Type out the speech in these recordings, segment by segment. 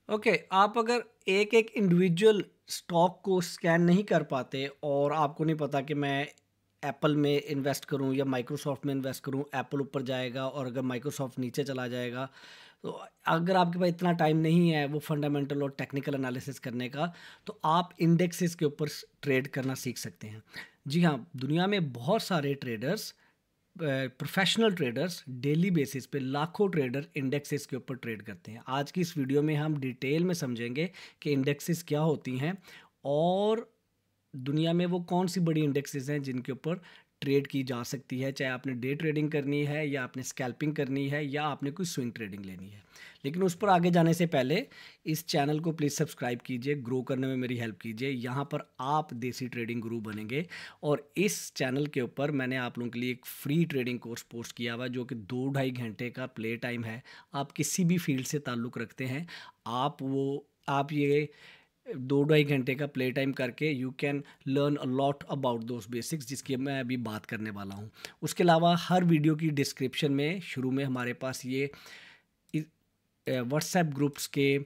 Okay, आप अगर एक एक इंडिविजुअल स्टॉक को स्कैन नहीं कर पाते और आपको नहीं पता कि मैं एप्पल में इन्वेस्ट करूं या माइक्रोसॉफ्ट में इन्वेस्ट करूं, एप्पल ऊपर जाएगा और अगर माइक्रोसॉफ्ट नीचे चला जाएगा, तो अगर आपके पास इतना टाइम नहीं है वो फंडामेंटल और टेक्निकल एनालिसिस करने का, तो आप इंडेक्सेस के ऊपर ट्रेड करना सीख सकते हैं। जी हाँ, दुनिया में बहुत सारे traders, professional traders, daily basis पे लाखों ट्रेडर इंडेक्सेस के ऊपर ट्रेड करते हैं। आज की इस वीडियो में हम डिटेल में समझेंगे कि इंडेक्सेस क्या होती हैं और दुनिया में वो कौन सी बड़ी इंडेक्सेस हैं जिनके ऊपर ट्रेड की जा सकती है, चाहे आपने डे ट्रेडिंग करनी है या आपने स्कैल्पिंग करनी है या आपने कोई स्विंग ट्रेडिंग लेनी है। लेकिन उस पर आगे जाने से पहले इस चैनल को प्लीज़ सब्सक्राइब कीजिए, ग्रो करने में मेरी हेल्प कीजिए। यहाँ पर आप देसी ट्रेडिंग गुरु बनेंगे और इस चैनल के ऊपर मैंने आप लोगों के लिए एक फ्री ट्रेडिंग कोर्स पोस्ट किया हुआ जो कि 2-2.5 घंटे का प्ले टाइम है। आप किसी भी फील्ड से ताल्लुक़ रखते हैं, आप ये 2-2.5 घंटे का प्ले टाइम करके you can learn a lot about those basics, जिसकी मैं अभी बात करने वाला हूँ। उसके अलावा हर वीडियो की डिस्क्रिप्शन में शुरू में हमारे पास ये व्हाट्सएप ग्रुप्स के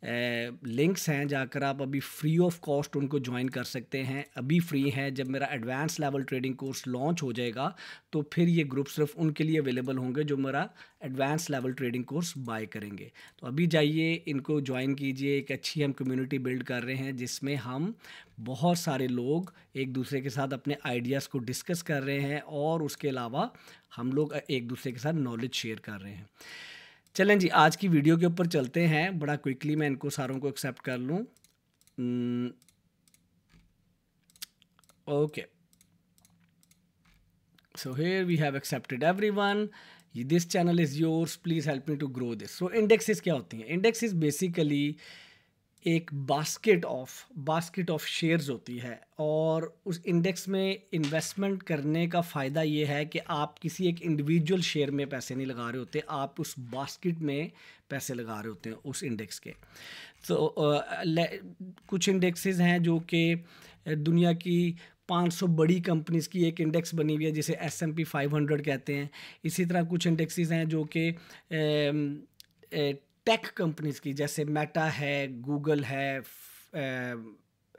लिंक्स हैं, जाकर आप अभी फ्री ऑफ कॉस्ट उनको ज्वाइन कर सकते हैं। अभी फ्री हैं, जब मेरा advance level trading course launch हो जाएगा तो फिर ये ग्रुप सिर्फ उनके लिए अवेलेबल होंगे जो मेरा advance level trading course buy करेंगे। तो अभी जाइए, इनको ज्वाइन कीजिए। एक अच्छी हम कम्युनिटी बिल्ड कर रहे हैं जिसमें हम बहुत सारे लोग एक दूसरे के साथ अपने आइडियाज़ को डिस्कस कर रहे हैं और उसके अलावा हम लोग एक दूसरे के साथ नॉलेज शेयर कर रहे हैं। चलें जी, आज की वीडियो के ऊपर चलते हैं। बड़ा क्विकली मैं इनको सारों को एक्सेप्ट कर लूँ। Okay, so here we have accepted everyone. This channel is yours, please help me to grow this. So indexes क्या होती हैं? इंडेक्सेस बेसिकली एक बास्केट ऑफ शेयर्स होती है और उस इंडेक्स में इन्वेस्टमेंट करने का फ़ायदा ये है कि आप किसी एक इंडिविजुअल शेयर में पैसे नहीं लगा रहे होते, आप उस बास्केट में पैसे लगा रहे होते हैं उस इंडेक्स के। तो कुछ इंडेक्सेस हैं जो कि दुनिया की 500 बड़ी कंपनीज़ की एक इंडेक्स बनी हुई है जिसे S&P 500 कहते हैं। इसी तरह कुछ इंडेक्सेस हैं जो कि टेक कंपनीज़ की, जैसे मेटा है, गूगल है,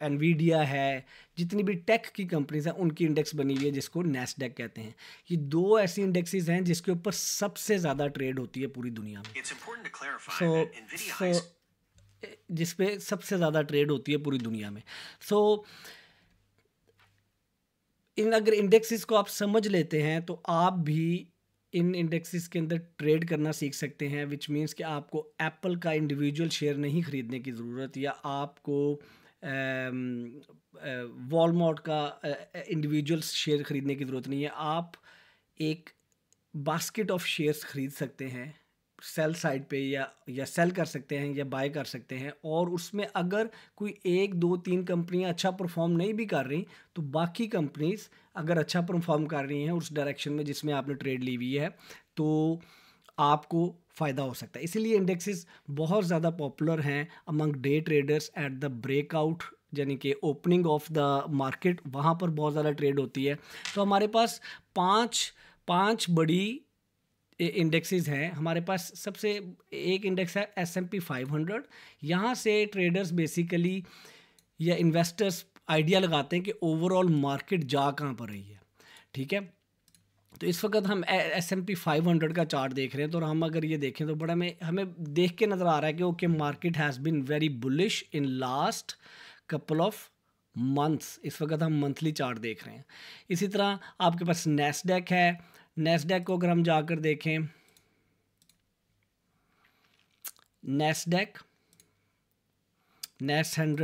एनवीडिया है, जितनी भी टेक की कंपनीज हैं उनकी इंडेक्स बनी हुई है जिसको नैस्डैक कहते हैं। ये दो ऐसी इंडेक्सेस हैं जिसके ऊपर सबसे ज़्यादा ट्रेड होती है पूरी दुनिया में। सो जिस पे सबसे ज़्यादा ट्रेड होती है पूरी दुनिया में। सो अगर इंडेक्सेस को आप समझ लेते हैं तो आप भी इन इंडेक्सेस के अंदर ट्रेड करना सीख सकते हैं, विच मीन्स कि आपको एप्पल का इंडिविजुअल शेयर नहीं ख़रीदने की ज़रूरत, या आपको वॉलमार्ट का इंडिविजुअल शेयर ख़रीदने की ज़रूरत नहीं है। आप एक बास्केट ऑफ शेयर्स ख़रीद सकते हैं सेल साइड पे, या सेल कर सकते हैं या बाय कर सकते हैं, और उसमें अगर कोई 1-2-3 कंपनियां अच्छा परफॉर्म नहीं भी कर रही तो बाकी कंपनीज अगर अच्छा परफॉर्म कर रही हैं उस डायरेक्शन में जिसमें आपने ट्रेड ली हुई है तो आपको फ़ायदा हो सकता है। इसीलिए इंडेक्सेस बहुत ज़्यादा पॉपुलर हैं among day traders at the breakout, यानी कि ओपनिंग ऑफ द मार्केट, वहाँ पर बहुत ज़्यादा ट्रेड होती है। तो हमारे पास पाँच बड़ी इंडेक्सेस हैं। हमारे पास सबसे एक इंडेक्स है S&P 500। यहाँ से ट्रेडर्स बेसिकली या इन्वेस्टर्स आइडिया लगाते हैं कि ओवरऑल मार्केट जा कहाँ पर रही है। ठीक है, तो इस वक्त हम S&P 500 का चार्ट देख रहे हैं, तो हम अगर ये देखें तो बड़ा हमें देख के नज़र आ रहा है कि okay, market has been very bullish in last couple of months. इस वक्त हम मंथली चार्ट देख रहे हैं। इसी तरह आपके पास नैस्डैक है। नैस्डैक को अगर हम जाकर देखें, नैस्डैक, NAS 100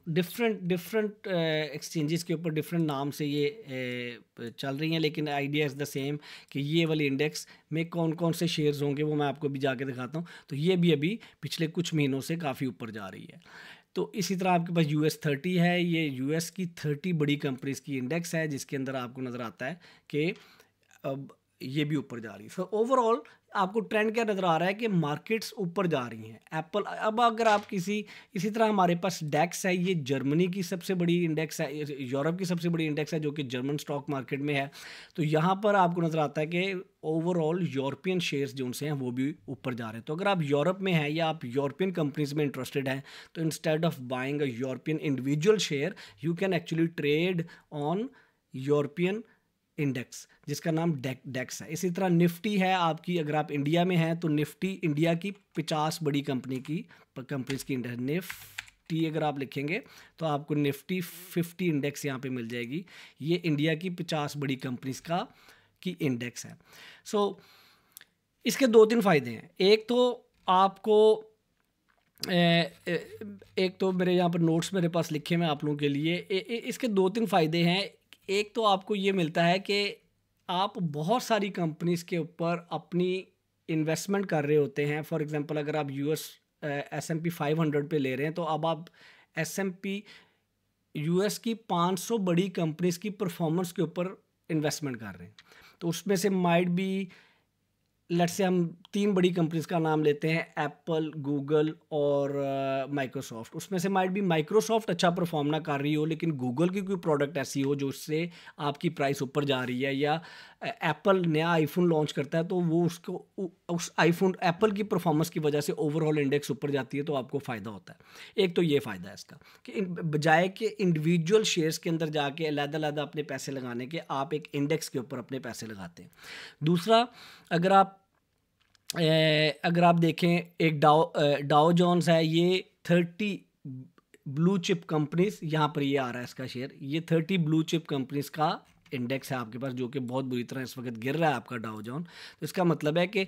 डिफरेंट एक्सचेंजेस के ऊपर डिफरेंट नाम से ये चल रही हैं, लेकिन आइडिया इज़ द सेम कि ये वाली इंडेक्स में कौन कौन से शेयर्स होंगे वो मैं आपको भी जाके दिखाता हूँ। तो ये भी अभी पिछले कुछ महीनों से काफ़ी ऊपर जा रही है। तो इसी तरह आपके पास US 30 है। ये US की 30 बड़ी कंपनीज़ की इंडेक्स है जिसके अंदर आपको नज़र आता है कि अब ये भी ऊपर जा रही है। सो ओवरऑल आपको ट्रेंड क्या नज़र आ रहा है कि मार्केट्स ऊपर जा रही हैं एप्पल। अब अगर आप इसी तरह हमारे पास डेक्स है, ये जर्मनी की सबसे बड़ी इंडेक्स है, यूरोप की सबसे बड़ी इंडेक्स है जो कि जर्मन स्टॉक मार्केट में है। तो यहाँ पर आपको नज़र आता है कि ओवरऑल यूरोपियन शेयर्स जो उनसे हैं वो भी ऊपर जा रहे हैं। तो अगर आप यूरोप में हैं या आप यूरोपियन कंपनीज में इंटरेस्टेड हैं, तो instead of buying a European individual share, you can actually trade on European index जिसका नाम डेक्स है। इसी तरह निफ्टी है आपकी, अगर आप इंडिया में हैं तो निफ्टी इंडिया की 50 बड़ी कंपनीज की इंडेक्स, निफ्टी अगर आप लिखेंगे तो आपको निफ्टी 50 इंडेक्स यहाँ पे मिल जाएगी। ये इंडिया की 50 बड़ी कंपनीज की इंडेक्स है। सो इसके 2-3 फ़ायदे हैं। एक तो आपको एक तो मेरे यहाँ पर नोट्स मेरे पास लिखे हैं आप लोगों के लिए। इसके 2-3 फ़ायदे हैं। एक तो आपको ये मिलता है कि आप बहुत सारी कंपनीज़ के ऊपर अपनी इन्वेस्टमेंट कर रहे होते हैं। फॉर एग्जांपल अगर आप यूएस S&P 500 पे ले रहे हैं, तो अब आप S&P यूएस की 500 बड़ी कंपनीज़ की परफॉर्मेंस के ऊपर इन्वेस्टमेंट कर रहे हैं। तो उसमें से माइट बी, लेट्स से हम 3 बड़ी कंपनीज का नाम लेते हैं, एप्पल, गूगल और माइक्रोसॉफ्ट। उसमें से माइट भी माइक्रोसॉफ्ट अच्छा परफॉर्म ना कर रही हो, लेकिन गूगल की कोई प्रोडक्ट ऐसी हो जो उससे आपकी प्राइस ऊपर जा रही है, या एप्पल नया आईफोन लॉन्च करता है तो वो उस आईफोन एप्पल की परफॉर्मेंस की वजह से ओवरऑल इंडेक्स ऊपर जाती है, तो आपको फ़ायदा होता है। एक तो ये फ़ायदा है इसका कि बजाय कि इंडिविजुअल शेयर्स के अंदर जाके अलग-अलग अपने पैसे लगाने के, आप एक इंडेक्स के ऊपर अपने पैसे लगाते हैं। दूसरा, अगर आप देखें, एक डाउ जोन्स है, ये 30 ब्लू चिप कंपनीज, यहाँ पर ये आ रहा है इसका शेयर, ये 30 ब्लू चिप कंपनीज का इंडेक्स है आपके पास, जो कि बहुत बुरी तरह इस वक्त गिर रहा है आपका डाउ जोन। तो इसका मतलब है कि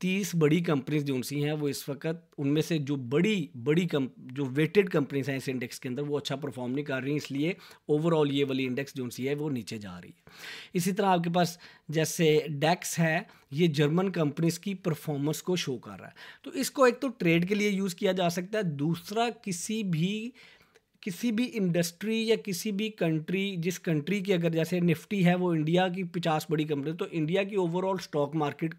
30 बड़ी कंपनीज जो सी हैं वो इस वक्त, उनमें से जो जो वेटेड कंपनीज हैं इस इंडेक्स के अंदर, वो अच्छा परफॉर्म नहीं कर रही, इसलिए ओवरऑल ये वाली इंडेक्स जो सी है वो नीचे जा रही है। इसी तरह आपके पास जैसे डेक्स है, ये जर्मन कंपनीज की परफॉर्मेंस को शो कर रहा है। तो इसको एक तो ट्रेड के लिए यूज़ किया जा सकता है, दूसरा किसी भी इंडस्ट्री या किसी भी कंट्री, जिस कंट्री की, अगर जैसे निफ्टी है वो इंडिया की 50 बड़ी कंपनी, तो इंडिया की ओवरऑल स्टॉक मार्केट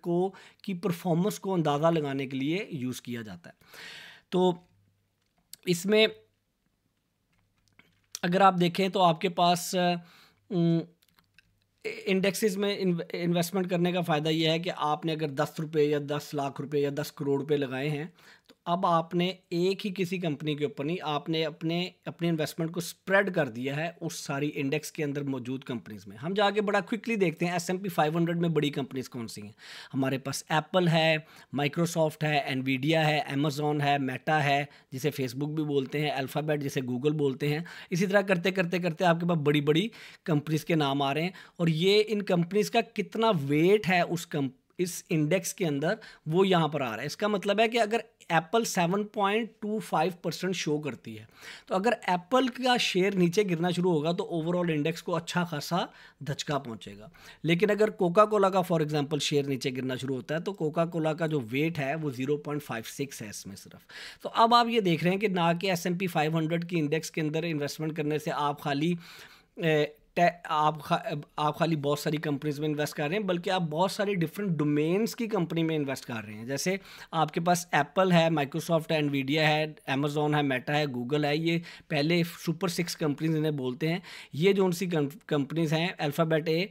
की परफॉर्मेंस को अंदाज़ा लगाने के लिए यूज़ किया जाता है। तो इसमें अगर आप देखें तो आपके पास इंडेक्सेस में इन्वेस्टमेंट करने का फ़ायदा यह है कि आपने अगर 10 रुपये या 10 लाख रुपए या 10 करोड़ रुपए लगाए हैं, तो अब आपने एक ही किसी कंपनी के ऊपर नहीं, आपने अपने इन्वेस्टमेंट को स्प्रेड कर दिया है उस सारी इंडेक्स के अंदर मौजूद कंपनीज में। हम जाके बड़ा क्विकली देखते हैं S&P 500 में बड़ी कंपनीज कौन सी हैं। हमारे पास एप्पल है, माइक्रोसॉफ्ट है, एनवीडिया है, अमेज़ॉन है, मेटा है जिसे फेसबुक भी बोलते हैं, अल्फ़ाबेट जिसे गूगल बोलते हैं। इसी तरह करते करते करते आपके पास बड़ी बड़ी कंपनीज के नाम आ रहे हैं, और ये इन कंपनीज का कितना वेट है इस इंडेक्स के अंदर, वो यहाँ पर आ रहा है। इसका मतलब है कि अगर एप्पल 7.25% शो करती है, तो अगर एप्पल का शेयर नीचे गिरना शुरू होगा तो ओवरऑल इंडेक्स को अच्छा खासा धचका पहुंचेगा। लेकिन अगर कोका कोला का फॉर एग्जांपल शेयर नीचे गिरना शुरू होता है, तो कोका कोला का जो वेट है वो 0.56 है इसमें सिर्फ। तो अब आप ये देख रहे हैं कि ना कि S&P 500 की इंडेक्स के अंदर इन्वेस्टमेंट करने से आप खाली बहुत सारी कंपनीज में इन्वेस्ट कर रहे हैं, बल्कि आप बहुत सारी डिफरेंट डोमेन्स की कंपनी में इन्वेस्ट कर रहे हैं। जैसे आपके पास एप्पल है, माइक्रोसॉफ्ट है, एनवीडिया है, अमेज़ॉन है, मेटा है, गूगल है, ये पहले सुपर 6 कंपनीज इन्हें बोलते हैं। ये जो सी कंपनीज हैं, अल्फ़ाबेट ए,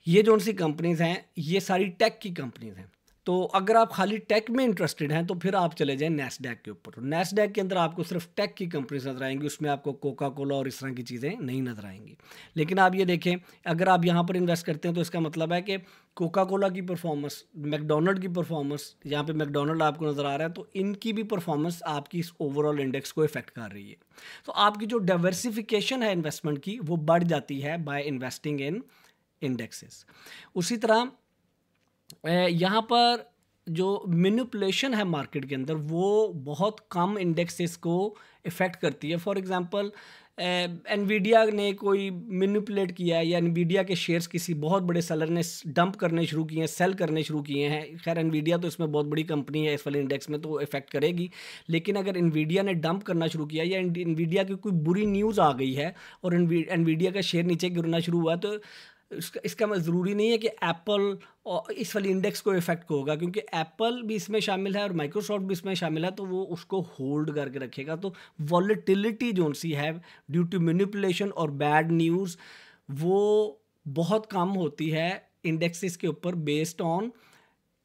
ये जो सी कंपनीज हैं, ये सारी टेक की कंपनीज हैं। तो अगर आप खाली टेक में इंटरेस्टेड हैं तो फिर आप चले जाएं नैस्डैक के ऊपर। तो नैस्डैक के अंदर आपको सिर्फ टेक की कंपनीज नजर आएंगी, उसमें आपको कोका कोला और इस तरह की चीज़ें नहीं नजर आएंगी। लेकिन आप ये देखें, अगर आप यहाँ पर इन्वेस्ट करते हैं तो इसका मतलब है कि कोका कोला की परफॉर्मेंस, मैकडोनल्ड की परफॉर्मेंस, यहाँ पे मैकडोनल्ड आपको नज़र आ रहा है, तो इनकी भी परफॉर्मेंस आपकी इस ओवरऑल इंडेक्स को इफेक्ट कर रही है। तो आपकी जो डाइवर्सिफिकेशन है इन्वेस्टमेंट की, वो बढ़ जाती है बाय इन्वेस्टिंग इन इंडेक्सेस। उसी तरह यहाँ पर जो मैनिपुलेशन है मार्केट के अंदर, वो बहुत कम इंडेक्सेस को इफ़ेक्ट करती है। फॉर एग्जांपल एनवीडिया ने कोई मैनिपुलेट किया है, या एनवीडिया के शेयर्स किसी बहुत बड़े सेलर ने डंप करने शुरू किए हैं, सेल करने शुरू किए हैं। खैर एनवीडिया तो इसमें बहुत बड़ी कंपनी है, इस वाले इंडेक्स में तो इफेक्ट करेगी, लेकिन अगर एनवीडिया ने डंप करना शुरू किया या एनवीडिया की कोई बुरी न्यूज़ आ गई है और एनवीडिया का शेयर नीचे गिरना शुरू हुआ, तो इसका ज़रूरी नहीं है कि एप्पल और इस वाली इंडेक्स को इफेक्ट होगा, क्योंकि एप्पल भी इसमें शामिल है और माइक्रोसॉफ्ट भी इसमें शामिल है, तो वो उसको होल्ड करके रखेगा। तो वॉलेटिलिटी जो सी है ड्यू टू मैनिपुलेशन और बैड न्यूज़, वो बहुत कम होती है इंडेक्सेस के ऊपर based on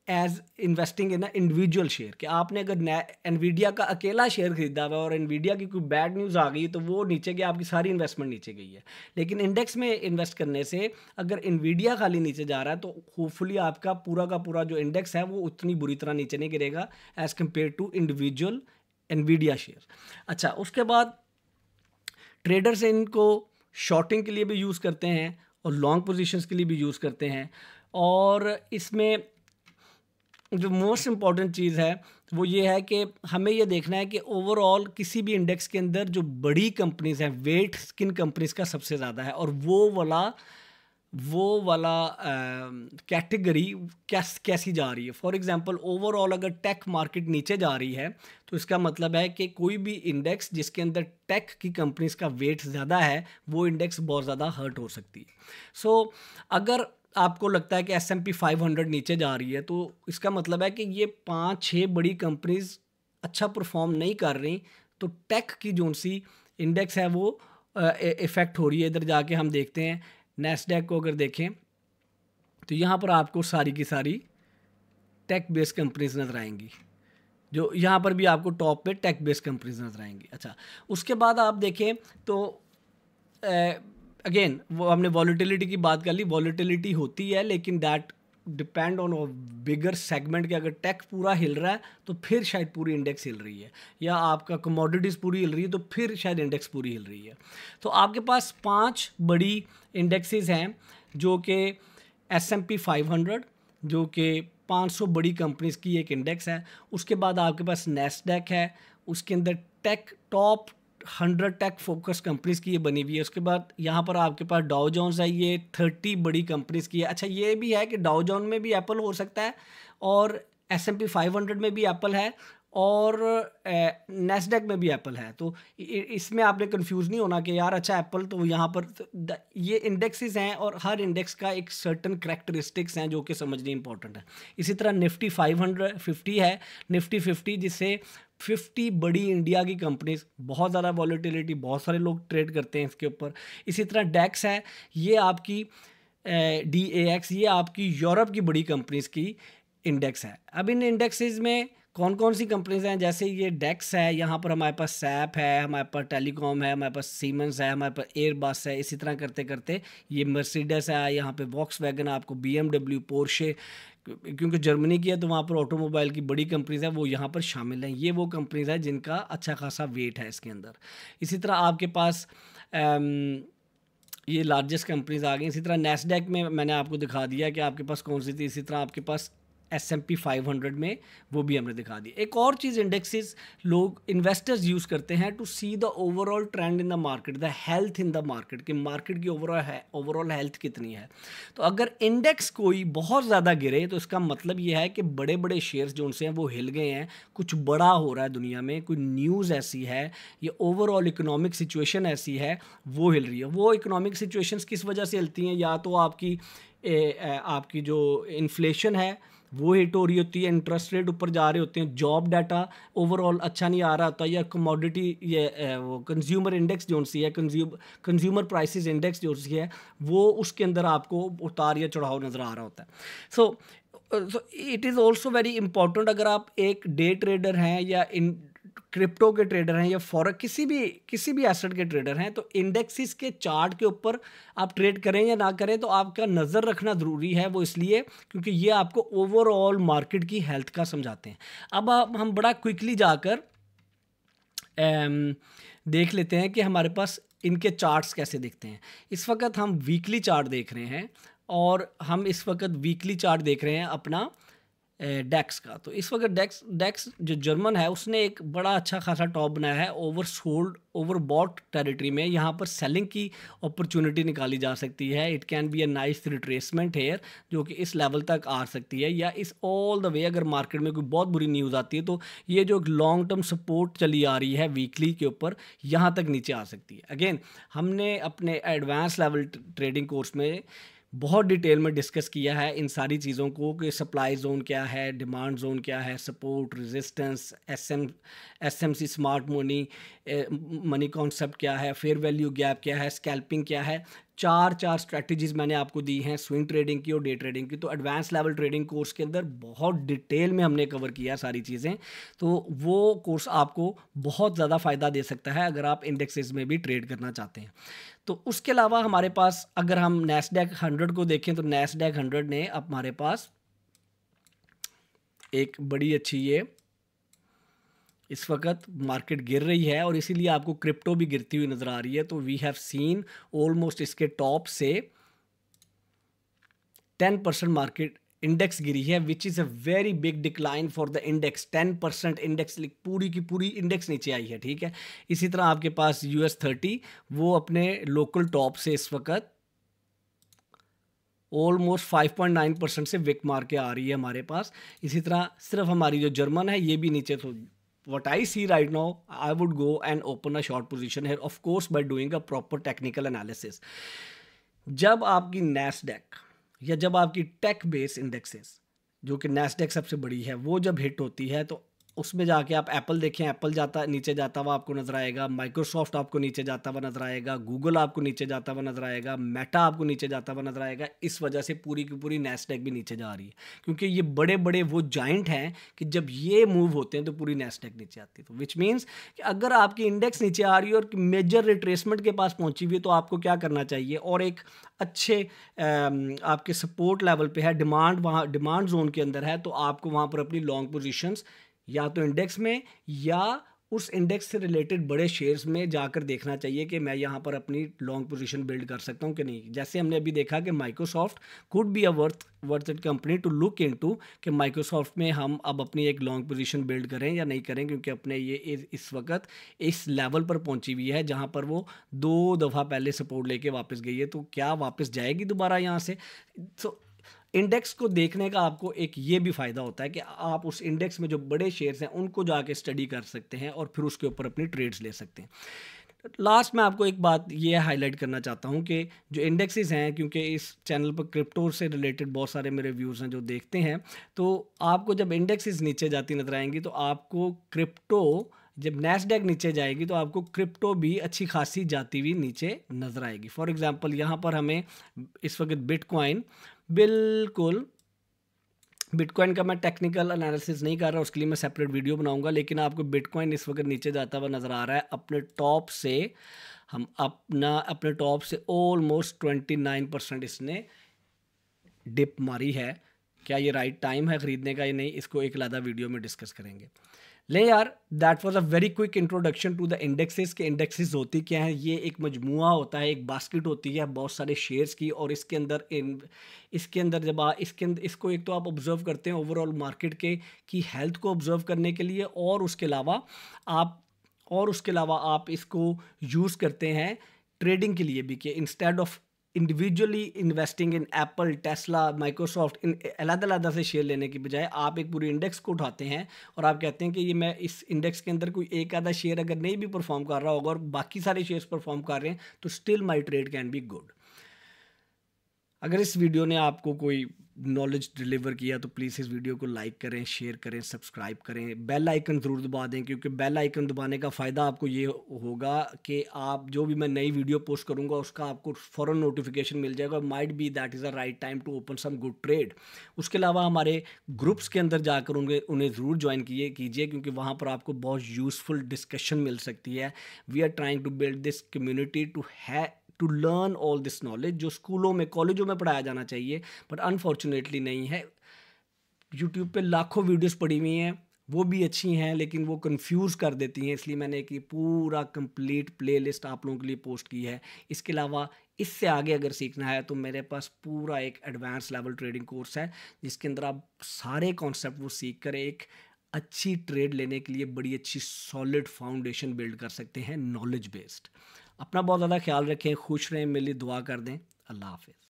as investing in individual share. कि आपने अगर एनवीडिया का अकेला शेयर खरीदा हुआ और एनवीडिया की कोई बैड न्यूज़ आ गई तो वो नीचे गया, आपकी सारी इन्वेस्टमेंट नीचे गई है। लेकिन इंडेक्स में इन्वेस्ट करने से अगर एनवीडिया खाली नीचे जा रहा है तो होपफुली आपका पूरा का पूरा जो इंडेक्स है वो उतनी बुरी तरह नीचे नहीं गिरेगा as compare to individual Nvidia share. अच्छा, उसके बाद ट्रेडर्स इनको शॉर्टिंग के लिए भी यूज़ करते हैं और लॉन्ग पोजीशंस के लिए भी यूज़ करते हैं। और इसमें जो मोस्ट इम्पॉर्टेंट चीज़ है वो ये है कि हमें ये देखना है कि ओवरऑल किसी भी इंडेक्स के अंदर जो बड़ी कंपनीज़ हैं, वेट किन कंपनीज़ का सबसे ज़्यादा है, और वो वाला कैटेगरी कैसी जा रही है। फॉर एग्जांपल ओवरऑल अगर टेक मार्केट नीचे जा रही है तो इसका मतलब है कि कोई भी इंडेक्स जिसके अंदर टेक की कंपनीज़ का वेट ज़्यादा है वो इंडेक्स बहुत ज़्यादा हर्ट हो सकती है। सो अगर आपको लगता है कि S&P 500 नीचे जा रही है तो इसका मतलब है कि ये 5-6 बड़ी कंपनीज अच्छा परफॉर्म नहीं कर रही, तो टेक की जो सी इंडेक्स है वो इफ़ेक्ट हो रही है। इधर जाके हम देखते हैं नैस्डैक को, अगर देखें तो यहाँ पर आपको सारी की सारी टेक बेस्ड कंपनीज नज़र आएंगी, जो यहाँ पर भी आपको टॉप पे टेक बेस्ड कंपनीज नज़र आएंगी। अच्छा, उसके बाद आप देखें तो अगेन वो हमने वॉलेटिलिटी की बात कर ली। वॉलेटिलिटी होती है लेकिन that depend on bigger segment के। अगर टेक पूरा हिल रहा है तो फिर शायद पूरी इंडेक्स हिल रही है, या आपका कमोडिटीज़ पूरी हिल रही है तो फिर शायद इंडेक्स पूरी हिल रही है। तो आपके पास 5 बड़ी इंडेक्सेस हैं जो कि S&P 500 जो कि 500 बड़ी कंपनीज की एक इंडेक्स है। उसके बाद आपके पास नैस्डैक है, उसके अंदर tech top 100 tech focus companies की ये बनी हुई है। उसके बाद यहाँ पर आपके पास डाउ जोन्स है, ये 30 बड़ी कंपनीज की है। अच्छा, ये भी है कि डाउ जोन में भी एप्पल हो सकता है और S&P 500 में भी एप्पल है और नैस्डैक में भी एप्पल है। तो इसमें आपने कंफ्यूज नहीं होना कि यार अच्छा एप्पल तो यहाँ पर ये इंडेक्सेस हैं और हर इंडेक्स का एक सर्टन करैक्टरिस्टिक्स हैं जो कि समझनी इंपॉर्टेंट है। इसी तरह निफ्टी 550 है, निफ्टी 50 जिससे 50 बड़ी इंडिया की कंपनीज, बहुत ज़्यादा वॉलेटिलिटी, बहुत सारे लोग ट्रेड करते हैं इसके ऊपर। इसी तरह डैक्स है, ये आपकी DAX, ये आपकी यूरोप की बड़ी कंपनीज की इंडेक्स है। अब इन इंडेक्सेस में कौन कौन सी कंपनीज हैं, जैसे ये डेक्स है, यहाँ पर हमारे पास सैप है, हमारे पास टेलीकॉम है, हमारे पास सीमेंस है, हमारे पास एयरबस है। इसी तरह करते करते ये मर्सिडस है, यहाँ पे वॉक्सवैगन, आपको BMW, पोर्शे, क्योंकि जर्मनी की है तो वहाँ पर ऑटोमोबाइल की बड़ी कंपनीज है वो यहाँ पर शामिल हैं। ये वो कंपनीज है जिनका अच्छा खासा वेट है इसके अंदर। इसी तरह आपके पास ये लार्जेस्ट कंपनीज आ गई। इसी तरह नैस्डैक में मैंने आपको दिखा दिया कि आपके पास कौन सी थी। इसी तरह आपके पास S&P 500 में वो भी हमने दिखा दी। एक और चीज़ इंडेक्सेस लोग इन्वेस्टर्स यूज़ करते हैं to see the overall trend in the market, the health in the market, कि मार्केट की ओवरऑल हेल्थ कितनी है। तो अगर इंडेक्स कोई बहुत ज़्यादा गिरे तो इसका मतलब ये है कि बड़े बड़े शेयर्स जो उनसे हैं वो हिल गए हैं, कुछ बड़ा हो रहा है दुनिया में, कोई न्यूज़ ऐसी है, ये ओवरऑल इकोनॉमिक सिचुएशन ऐसी है वो हिल रही है। वो इकोनॉमिक सिचुएशंस किस वजह से हिलती हैं, या तो आपकी जो इन्फ्लेशन है वो हिट हो रही होती है, इंटरेस्ट रेट ऊपर जा रहे होते हैं, जॉब डाटा ओवरऑल अच्छा नहीं आ रहा होता, या कमोडिटी ये वो कंज्यूमर इंडेक्स जो सी है, कंज्यूमर प्राइसेस इंडेक्स जो सी है वो उसके अंदर आपको उतार या चढ़ाव नज़र आ रहा होता है। So it is also very important, अगर आप एक डे ट्रेडर हैं या इन क्रिप्टो के ट्रेडर हैं या फॉरेक्स किसी भी एसेट के ट्रेडर हैं, तो इंडेक्सेस के चार्ट के ऊपर आप ट्रेड करें या ना करें तो आपका नज़र रखना ज़रूरी है। वो इसलिए क्योंकि ये आपको ओवरऑल मार्केट की हेल्थ का समझाते हैं। अब हम बड़ा क्विकली जाकर देख लेते हैं कि हमारे पास इनके चार्ट्स कैसे दिखते हैं। इस वक्त हम वीकली चार्ट देख रहे हैं और हम इस वक्त वीकली चार्ट देख रहे हैं अपना डेक्स का। तो इस वक्त डेक्स जो जर्मन है उसने एक बड़ा अच्छा खासा टॉप बनाया है ओवरबॉट टेरिटरी में। यहाँ पर सेलिंग की अपॉर्चुनिटी निकाली जा सकती है। It can be a nice retracement here जो कि इस लेवल तक आ सकती है, या इस ऑल द वे अगर मार्केट में कोई बहुत बुरी न्यूज़ आती है तो ये जो लॉन्ग टर्म सपोर्ट चली आ रही है वीकली के ऊपर, यहाँ तक नीचे आ सकती है। अगेन हमने अपने एडवांस लेवल ट्रेडिंग कोर्स में बहुत डिटेल में डिस्कस किया है इन सारी चीज़ों को कि सप्लाई जोन क्या है, डिमांड जोन क्या है, support, resistance, SMC, smart money, money concept क्या है, फेयर वैल्यू गैप क्या है, स्कैल्पिंग क्या है। चार चार स्ट्रैटेजीज मैंने आपको दी हैं, स्विंग ट्रेडिंग की और डे ट्रेडिंग की। तो एडवांस लेवल ट्रेडिंग कोर्स के अंदर बहुत डिटेल में हमने कवर किया सारी चीज़ें। तो वो कोर्स आपको बहुत ज़्यादा फ़ायदा दे सकता है अगर आप इंडेक्सेस में भी ट्रेड करना चाहते हैं। तो उसके अलावा हमारे पास अगर हम नैस्डैक 100 को देखें तो नैस्डैक 100 ने अब हमारे पास एक बड़ी अच्छी ये इस वक्त मार्केट गिर रही है और इसीलिए आपको क्रिप्टो भी गिरती हुई नज़र आ रही है। तो वी हैव सीन ऑलमोस्ट इसके टॉप से 10% मार्केट इंडेक्स गिरी है, which is a very big decline for the index. 10% index पूरी की पूरी इंडेक्स नीचे आई है, ठीक है। इसी तरह आपके पास US 30 वो अपने लोकल टॉप से इस वक्त ऑलमोस्ट 5.9% से विक मार के आ रही है हमारे पास। इसी तरह सिर्फ हमारी जो जर्मन है ये भी नीचे। तो what I see right now, I would go and open a short position here, of course by doing a proper technical analysis। जब आपकी नैस्डैक या जब आपकी टेक बेस इंडेक्सेस, जो कि नैस्डैक सबसे बड़ी है, वो जब हिट होती है तो उसमें जाके आप एप्पल देखें, एप्पल जाता नीचे जाता हुआ आपको नजर आएगा, माइक्रोसॉफ्ट आपको नीचे जाता हुआ नजर आएगा, गूगल आपको नीचे जाता हुआ नजर आएगा, मेटा आपको नीचे जाता हुआ नजर आएगा। इस वजह से पूरी की पूरी नैस्डैक भी नीचे जा रही है, क्योंकि ये बड़े बड़े वो जाइंट हैं कि जब ये मूव होते हैं तो पूरी नैस्डैक नीचे आती है। तो विच मीन्स कि अगर आपकी इंडेक्स नीचे आ रही है और मेजर रिट्रेसमेंट के पास पहुंची हुई है तो आपको क्या करना चाहिए, और एक अच्छे आपके सपोर्ट लेवल पे है, डिमांड वहाँ डिमांड जोन के अंदर है, तो आपको वहाँ पर अपनी लॉन्ग पोजीशंस या तो इंडेक्स में या उस इंडेक्स से रिलेटेड बड़े शेयर्स में जाकर देखना चाहिए कि मैं यहाँ पर अपनी लॉन्ग पोजीशन बिल्ड कर सकता हूँ कि नहीं। जैसे हमने अभी देखा कि Microsoft could be a worth it company to look into कि माइक्रोसॉफ्ट में हम अब अपनी एक लॉन्ग पोजीशन बिल्ड करें या नहीं करें, क्योंकि अपने ये इस वक्त इस लेवल पर पहुंची हुई है जहाँ पर वो 2 दफ़ा पहले सपोर्ट लेके वापस गई है। तो क्या वापस जाएगी दोबारा यहाँ से? तो इंडेक्स को देखने का आपको एक ये भी फ़ायदा होता है कि आप उस इंडेक्स में जो बड़े शेयर्स हैं उनको जाके स्टडी कर सकते हैं और फिर उसके ऊपर अपनी ट्रेड्स ले सकते हैं। लास्ट में आपको एक बात ये हाईलाइट करना चाहता हूँ कि जो इंडेक्सेस हैं, क्योंकि इस चैनल पर क्रिप्टो से रिलेटेड बहुत सारे मेरे व्यूज़ हैं जो देखते हैं, तो आपको जब इंडेक्सेस नीचे जाती नजर आएंगी तो आपको क्रिप्टो, जब नैस्डैक नीचे जाएगी तो आपको क्रिप्टो भी अच्छी खासी जाती हुई नीचे नज़र आएगी। फॉर एग्जांपल यहाँ पर हमें इस वक्त बिटकॉइन, बिल्कुल बिटकॉइन का मैं टेक्निकल एनालिसिस नहीं कर रहा, उसके लिए मैं सेपरेट वीडियो बनाऊंगा, लेकिन आपको बिटकॉइन इस वक्त नीचे जाता हुआ नज़र आ रहा है अपने टॉप से। हम अपने टॉप से ऑलमोस्ट 29% इसने डिप मारी है। क्या ये राइट टाइम है ख़रीदने का या नहीं, इसको एक अलग वीडियो में डिस्कस करेंगे। ले यार, that was a very quick introduction to the indexes के इंडेक्सेस होती क्या है। ये एक मजमुआ होता है, एक बास्केट होती है बहुत सारे शेयर्स की, और इसके अंदर जब इसके अंदर इसको एक तो आप ऑब्जर्व करते हैं ओवरऑल मार्केट के की हेल्थ को ऑब्जर्व करने के लिए, और उसके अलावा आप इसको यूज़ करते हैं ट्रेडिंग के लिए भी, कि instead of individually investing in Apple, Tesla, Microsoft, इन अलग अलग से शेयर लेने की बजाय आप एक पूरी इंडेक्स को उठाते हैं और आप कहते हैं कि ये मैं इस इंडेक्स के अंदर कोई एक आधा शेयर अगर नहीं भी परफॉर्म कर रहा होगा और बाकी सारे शेयर्स परफॉर्म कर रहे हैं तो still my trade can be good. अगर इस वीडियो ने आपको कोई नॉलेज डिलीवर किया तो प्लीज़ इस वीडियो को लाइक करें, शेयर करें, सब्सक्राइब करें, बेल आइकन ज़रूर दबा दें, क्योंकि बेल आइकन दबाने का फ़ायदा आपको ये होगा कि आप जो भी मैं नई वीडियो पोस्ट करूंगा उसका आपको फ़ौरन नोटिफिकेशन मिल जाएगा। Might be that is a right time to open some good trade. उसके अलावा हमारे ग्रुप्स के अंदर जाकर उन्हें ज़रूर ज्वाइन कीजिए, क्योंकि वहाँ पर आपको बहुत यूज़फुल डिस्कशन मिल सकती है। We are trying to build this community to learn all this knowledge, जो स्कूलों में कॉलेजों में पढ़ाया जाना चाहिए बट अनफॉर्चुनेटली नहीं है। यूट्यूब पे लाखों वीडियोस पड़ी हुई हैं, वो भी अच्छी हैं लेकिन वो कंफ्यूज कर देती हैं, इसलिए मैंने एक पूरा कंप्लीट प्लेलिस्ट आप लोगों के लिए पोस्ट की है। इसके अलावा इससे आगे अगर सीखना है तो मेरे पास पूरा एक एडवांस लेवल ट्रेडिंग कोर्स है जिसके अंदर आप सारे कॉन्सेप्ट वो सीख कर एक अच्छी ट्रेड लेने के लिए बड़ी अच्छी सॉलिड फाउंडेशन बिल्ड कर सकते हैं, नॉलेज बेस्ड। अपना बहुत ज़्यादा ख्याल रखें, खुश रहें, मेरे लिए दुआ कर दें। अल्लाह हाफिज़।